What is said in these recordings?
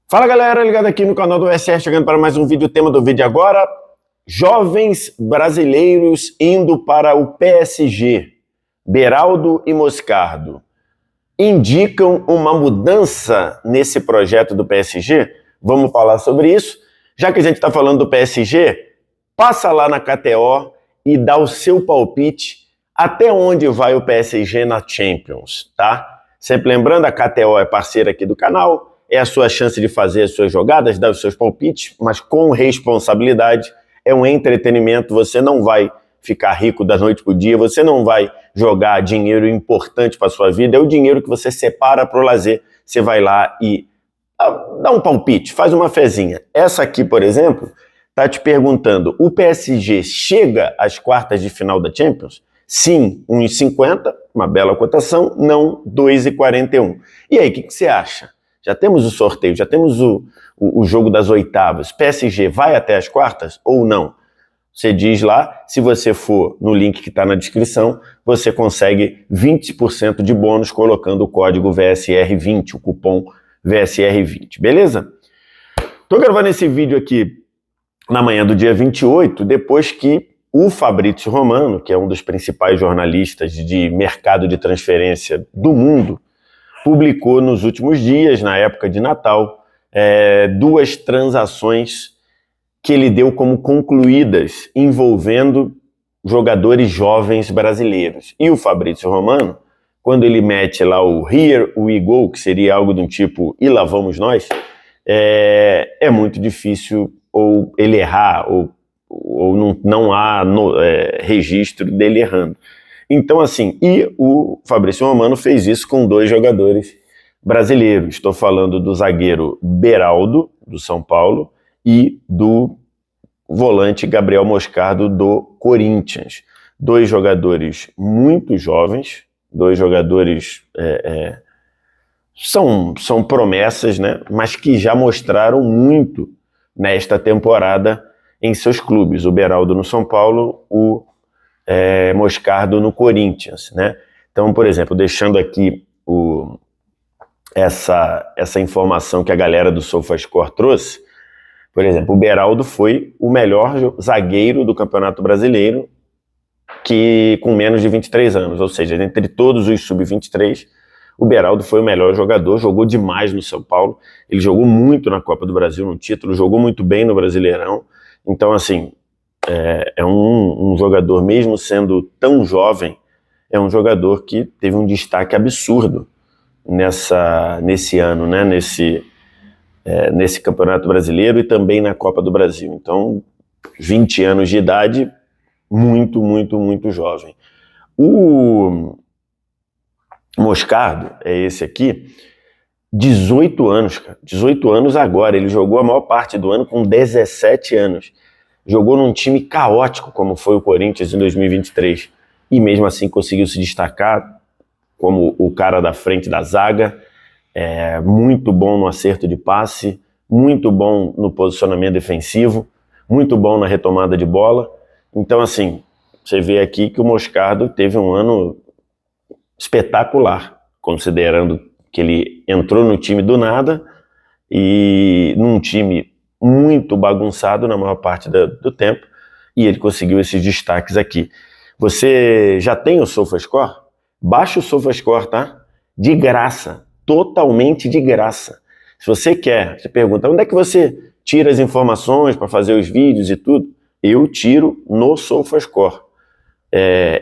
Fala galera, ligado aqui no canal do SR, chegando para mais um vídeo. O tema do vídeo agora: jovens brasileiros indo para o PSG. Beraldo e Moscardo indicam uma mudança nesse projeto do PSG? Vamos falar sobre isso. Já que a gente está falando do PSG, passa lá na KTO e dá o seu palpite até onde vai o PSG na Champions, tá? Sempre lembrando, a KTO é parceira aqui do canal. É a sua chance de fazer as suas jogadas, dar os seus palpites, mas com responsabilidade. É um entretenimento, você não vai ficar rico da noite para o dia, você não vai jogar dinheiro importante para a sua vida, é o dinheiro que você separa para o lazer. Você vai lá e dá um palpite, faz uma fezinha. Essa aqui, por exemplo, está te perguntando: o PSG chega às quartas de final da Champions? Sim, 1,50, uma bela cotação. Não, 2,41. E aí, o que você acha? Já temos o sorteio, já temos o jogo das oitavas. PSG vai até as quartas ou não? Você diz lá, se você for no link que está na descrição, você consegue 20% de bônus colocando o código VSR20, o cupom VSR20, beleza? Estou gravando esse vídeo aqui na manhã do dia 28, depois que o Fabrício Romano, que é um dos principais jornalistas de mercado de transferência do mundo, publicou nos últimos dias, na época de Natal, duas transações que ele deu como concluídas envolvendo jogadores jovens brasileiros. E o Fabrício Romano, quando ele mete lá o Here We Go, que seria algo do tipo e lá vamos nós, é muito difícil ou ele errar, ou não há registro dele errando. Então, assim, e o Fabrício Romano fez isso com dois jogadores brasileiros. Estou falando do zagueiro Beraldo, do São Paulo, e do volante Gabriel Moscardo, do Corinthians. Dois jogadores muito jovens, dois jogadores são promessas, né? Mas que já mostraram muito nesta temporada em seus clubes. O Beraldo no São Paulo, o Moscardo no Corinthians, né? Então, por exemplo, deixando aqui essa informação que a galera do SofaScore trouxe, por exemplo, o Beraldo foi o melhor zagueiro do Campeonato Brasileiro com menos de 23 anos, ou seja, entre todos os sub-23, o Beraldo foi o melhor jogador, jogou demais no São Paulo, ele jogou muito na Copa do Brasil, no título, jogou muito bem no Brasileirão. Então, assim, é um jogador, mesmo sendo tão jovem, é um jogador que teve um destaque absurdo nesse ano, né? Nesse Campeonato Brasileiro e também na Copa do Brasil. Então, 20 anos de idade, muito, muito, muito jovem. O Moscardo, é esse aqui, 18 anos, cara, 18 anos agora. Ele jogou a maior parte do ano com 17 anos. Jogou num time caótico, como foi o Corinthians em 2023, e mesmo assim conseguiu se destacar como o cara da frente da zaga, muito bom no acerto de passe, muito bom no posicionamento defensivo, muito bom na retomada de bola. Então, assim, você vê aqui que o Moscardo teve um ano espetacular, considerando que ele entrou no time do nada e num time muito bagunçado na maior parte do tempo, e ele conseguiu esses destaques aqui. Você já tem o SofaScore? Baixa o SofaScore, tá? De graça, totalmente de graça. Se você quer, você pergunta, onde é que você tira as informações para fazer os vídeos e tudo? Eu tiro no SofaScore.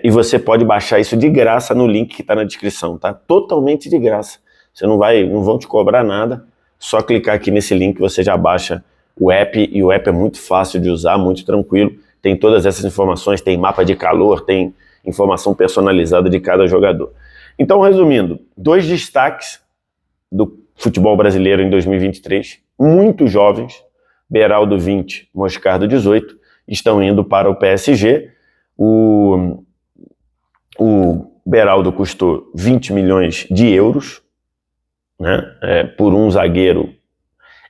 E você pode baixar isso de graça no link que está na descrição, tá? Totalmente de graça. Não vão te cobrar nada, só clicar aqui nesse link você já baixa o app, e o app é muito fácil de usar, muito tranquilo, tem todas essas informações, tem mapa de calor, tem informação personalizada de cada jogador. Então, resumindo, dois destaques do futebol brasileiro em 2023, muito jovens, Beraldo 20, Moscardo 18, estão indo para o PSG. O Beraldo custou 20 milhões de euros, né, por um zagueiro.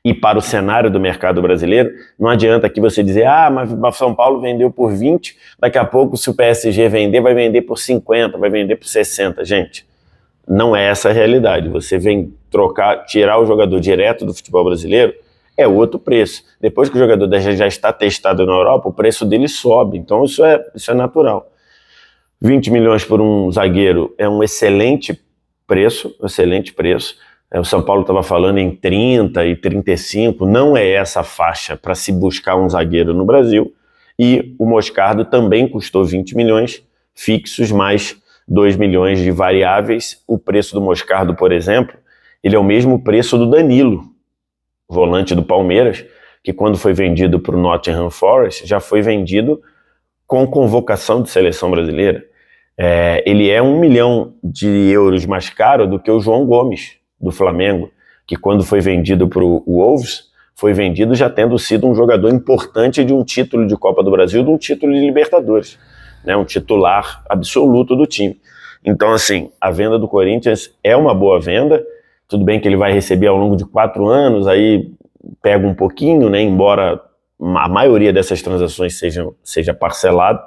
E para o cenário do mercado brasileiro, não adianta aqui você dizer, mas o São Paulo vendeu por 20, daqui a pouco se o PSG vender, vai vender por 50, vai vender por 60. Gente, Não é essa a realidade. Você vem tirar o jogador direto do futebol brasileiro, é outro preço. Depois que o jogador já está testado na Europa, o preço dele sobe. Então isso é natural. 20 milhões por um zagueiro é um excelente preço. O São Paulo estava falando em 30 e 35, não é essa faixa para se buscar um zagueiro no Brasil. E o Moscardo também custou 20 milhões fixos, mais 2 milhões de variáveis. O preço do Moscardo, por exemplo, ele é o mesmo preço do Danilo, volante do Palmeiras, que quando foi vendido para o Nottingham Forest, já foi vendido com convocação de seleção brasileira. Ele é 1 milhão de euros mais caro do que o João Gomes, do Flamengo, que quando foi vendido para o Wolves, foi vendido já tendo sido um jogador importante de um título de Copa do Brasil, de um título de Libertadores, né, um titular absoluto do time. Então, assim, a venda do Corinthians é uma boa venda. Tudo bem que ele vai receber ao longo de 4 anos, aí pega um pouquinho, né, embora a maioria dessas transações seja parcelado,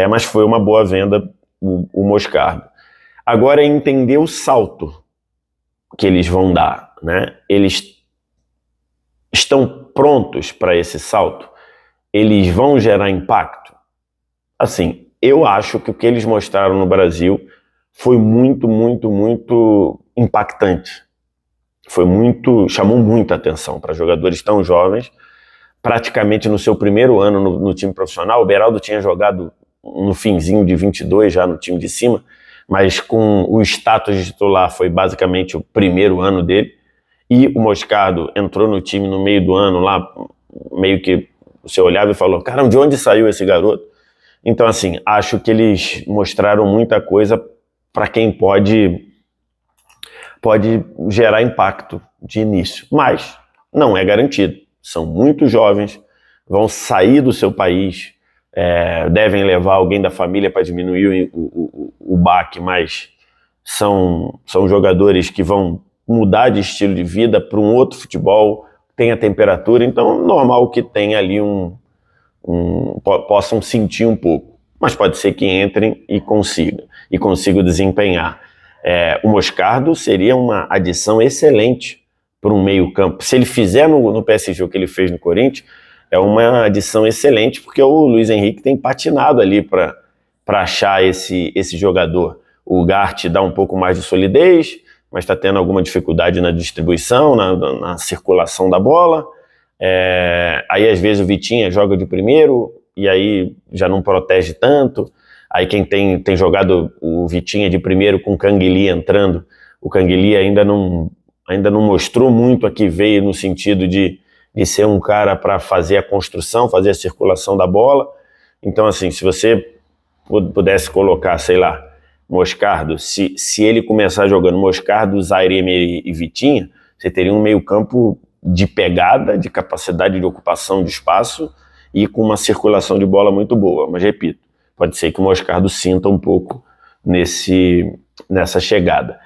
mas foi uma boa venda o Moscardo. Agora é entender o salto que eles vão dar, né? Eles estão prontos para esse salto? Eles vão gerar impacto? Assim, eu acho que o que eles mostraram no Brasil foi muito, muito, muito impactante. Chamou muita atenção para jogadores tão jovens. Praticamente no seu primeiro ano no time profissional, o Beraldo tinha jogado no finzinho de 22, já no time de cima, mas com o status de titular foi basicamente o primeiro ano dele. E o Moscardo entrou no time no meio do ano lá, meio que você olhava e falou, caramba, de onde saiu esse garoto? Então, assim, acho que eles mostraram muita coisa para quem pode gerar impacto de início, mas não é garantido. São muito jovens, vão sair do seu país, devem levar alguém da família para diminuir o baque, mas são jogadores que vão mudar de estilo de vida para um outro futebol, tem a temperatura, então normal que tenha ali possam sentir um pouco, mas pode ser que entrem e consigam desempenhar. O Moscardo seria uma adição excelente para um meio campo. Se ele fizer no PSG o que ele fez no Corinthians, é uma adição excelente, porque o Luiz Henrique tem patinado ali para achar esse jogador. O Gart dá um pouco mais de solidez, mas está tendo alguma dificuldade na distribuição, na circulação da bola. Aí às vezes o Vitinha joga de primeiro e aí já não protege tanto. Aí quem tem jogado o Vitinha de primeiro com o Canguilí entrando, o Canguilí ainda não mostrou muito a que veio no sentido de ser um cara para fazer a construção, fazer a circulação da bola. Então, assim, se você pudesse colocar, sei lá, Moscardo, se ele começar jogando Moscardo, Zaire Emery e Vitinha, você teria um meio-campo de pegada, de capacidade de ocupação de espaço e com uma circulação de bola muito boa. Mas, repito, pode ser que o Moscardo sinta um pouco nessa chegada.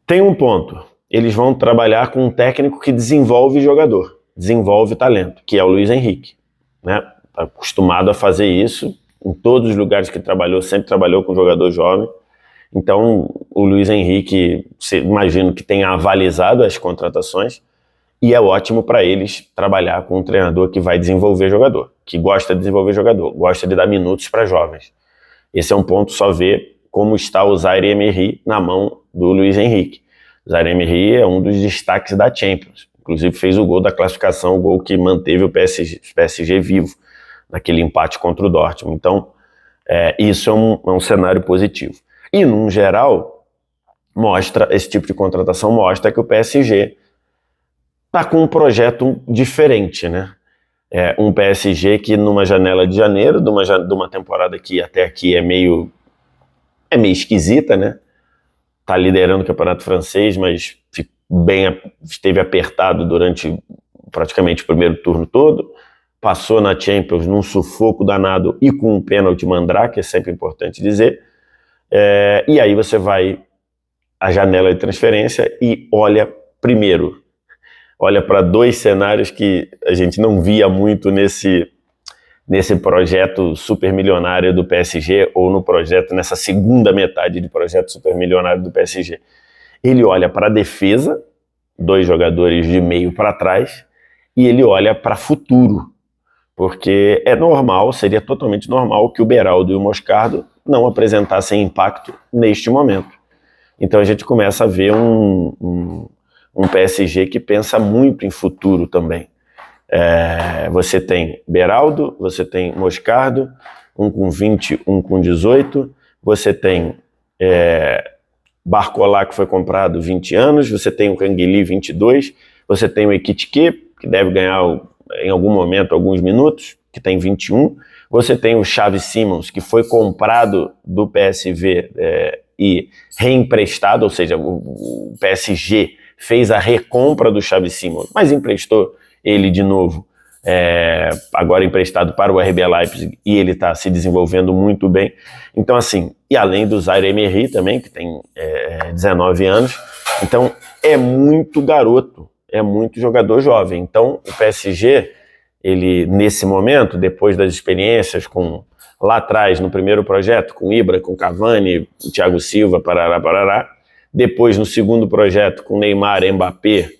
Tem um ponto. Eles vão trabalhar com um técnico que desenvolve jogador, desenvolve talento, que é o Luiz Henrique, né? Está acostumado a fazer isso em todos os lugares que trabalhou, sempre trabalhou com jogador jovem. Então, o Luiz Henrique, imagino que tenha avalizado as contratações e é ótimo para eles trabalhar com um treinador que vai desenvolver jogador, que gosta de desenvolver jogador, gosta de dar minutos para jovens. Esse é um ponto, só ver como está o Zaire Emery na mão do Luiz Henrique. Zaire Emery é um dos destaques da Champions, inclusive fez o gol da classificação, o gol que manteve o PSG vivo naquele empate contra o Dortmund. Então, isso é um cenário positivo. E, num geral, esse tipo de contratação mostra que o PSG está com um projeto diferente, né? Um PSG que numa janela de janeiro, de uma temporada que até aqui é meio esquisita, né? Está liderando o campeonato francês, mas esteve apertado durante praticamente o primeiro turno todo, passou na Champions num sufoco danado e com um pênalti mandrake, é sempre importante dizer, e aí você vai à janela de transferência e olha para 2 cenários que a gente não via muito nesse projeto supermilionário do PSG, ou no projeto, nessa segunda metade de projeto supermilionário do PSG. Ele olha para a defesa, 2 jogadores de meio para trás, e ele olha para futuro, porque é normal, seria totalmente normal que o Beraldo e o Moscardo não apresentassem impacto neste momento. Então a gente começa a ver um PSG que pensa muito em futuro também. Você tem Beraldo, você tem Moscardo, um com 20, um com 18, você tem Barcola, que foi comprado 20 anos, você tem o Canguilhy, 22, você tem o Ekitike, que deve ganhar em algum momento alguns minutos, que tem 21, você tem o Xavi Simons, que foi comprado do PSV e reemprestado, ou seja, o PSG fez a recompra do Xavi Simons, mas emprestou ele de novo, agora emprestado para o RB Leipzig, e ele está se desenvolvendo muito bem. Então, assim, e além do Zaire Emery também, que tem 19 anos, então é muito garoto, é muito jogador jovem. Então, o PSG, ele, nesse momento, depois das experiências lá atrás, no primeiro projeto, com Ibra, com Cavani, Thiago Silva, parará, depois no segundo projeto, com Neymar, Mbappé,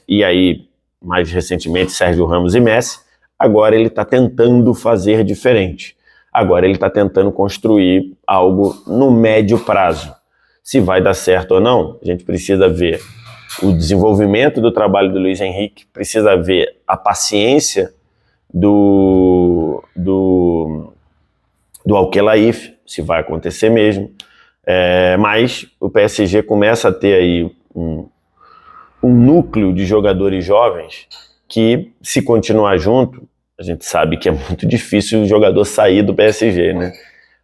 e aí, mais recentemente, Sérgio Ramos e Messi, agora ele está tentando fazer diferente. Agora ele está tentando construir algo no médio prazo. Se vai dar certo ou não, a gente precisa ver o desenvolvimento do trabalho do Luiz Henrique, precisa ver a paciência do Al-Khelaifi, se vai acontecer mesmo. Mas o PSG começa a ter aí um núcleo de jogadores jovens que, se continuar junto, a gente sabe que é muito difícil o jogador sair do PSG, né?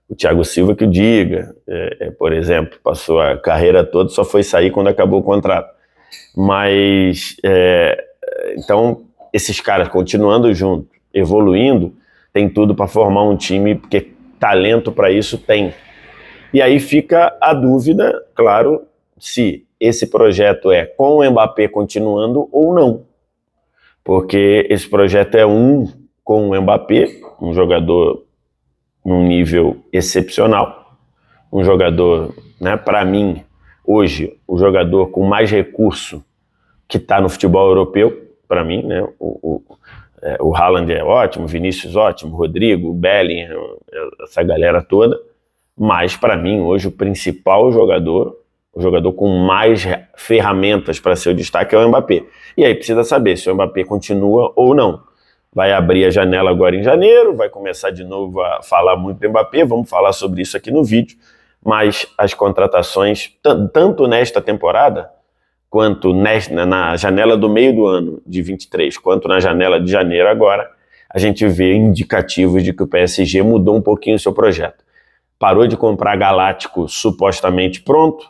O Thiago Silva que o diga, por exemplo, passou a carreira toda, só foi sair quando acabou o contrato. Mas, então, esses caras continuando junto, evoluindo, tem tudo para formar um time, porque talento para isso tem. E aí fica a dúvida, claro, se esse projeto é com o Mbappé continuando ou não. Porque esse projeto é com o Mbappé, um jogador num nível excepcional, um jogador, né, para mim, hoje, o jogador com mais recurso que está no futebol europeu, para mim, né, o Haaland é ótimo, Vinícius ótimo, Rodrigo, Bellingham, essa galera toda, mas para mim, hoje, o principal jogador, o jogador com mais ferramentas para ser o destaque é o Mbappé. E aí precisa saber se o Mbappé continua ou não. Vai abrir a janela agora em janeiro, vai começar de novo a falar muito do Mbappé, vamos falar sobre isso aqui no vídeo, mas as contratações, tanto nesta temporada, quanto na janela do meio do ano de 23, quanto na janela de janeiro agora, a gente vê indicativos de que o PSG mudou um pouquinho o seu projeto. Parou de comprar Galáctico supostamente pronto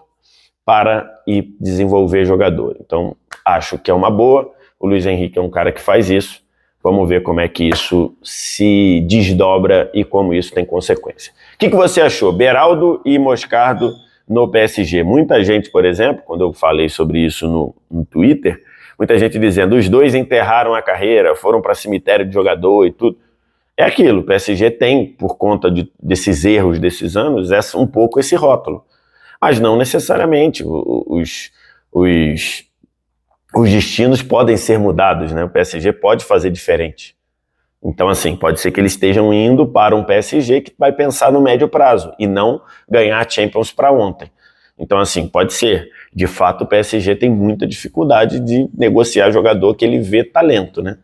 para ir desenvolver jogador. Então, acho que é uma boa. O Luiz Henrique é um cara que faz isso. Vamos ver como é que isso se desdobra e como isso tem consequência. O que você achou? Beraldo e Moscardo no PSG. Muita gente, por exemplo, quando eu falei sobre isso no Twitter, muita gente dizendo, os dois enterraram a carreira, foram para cemitério de jogador e tudo. É aquilo, o PSG tem, por conta desses erros desses anos, um pouco esse rótulo. Mas não necessariamente. Os destinos podem ser mudados, né? O PSG pode fazer diferente. Então, assim, pode ser que eles estejam indo para um PSG que vai pensar no médio prazo e não ganhar a Champions para ontem. Então, assim, pode ser. De fato, o PSG tem muita dificuldade de negociar jogador que ele vê talento, né?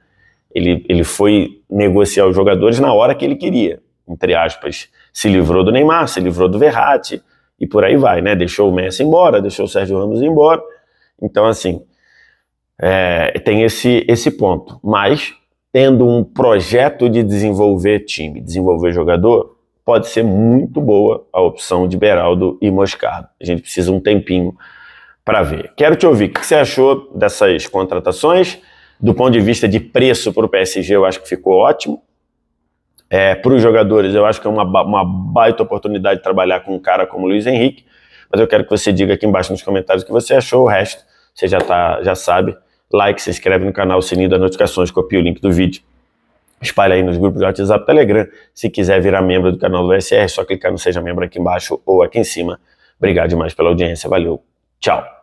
Ele foi negociar os jogadores na hora que ele queria, entre aspas. Se livrou do Neymar, se livrou do Verratti e por aí vai, né? Deixou o Messi embora, deixou o Sérgio Ramos embora. Então, assim, tem esse ponto. Mas, tendo um projeto de desenvolver time, desenvolver jogador, pode ser muito boa a opção de Beraldo e Moscardo. A gente precisa um tempinho para ver. Quero te ouvir. O que você achou dessas contratações? Do ponto de vista de preço para o PSG, eu acho que ficou ótimo. Para os jogadores, eu acho que é uma baita oportunidade de trabalhar com um cara como o Luiz Henrique, mas eu quero que você diga aqui embaixo nos comentários o que você achou. O resto, você já sabe. Like, se inscreve no canal, sininho das notificações, copia o link do vídeo. espalha aí nos grupos do WhatsApp, Telegram. Se quiser virar membro do canal do SR, é só clicar no Seja Membro aqui embaixo ou aqui em cima. Obrigado demais pela audiência, valeu, tchau.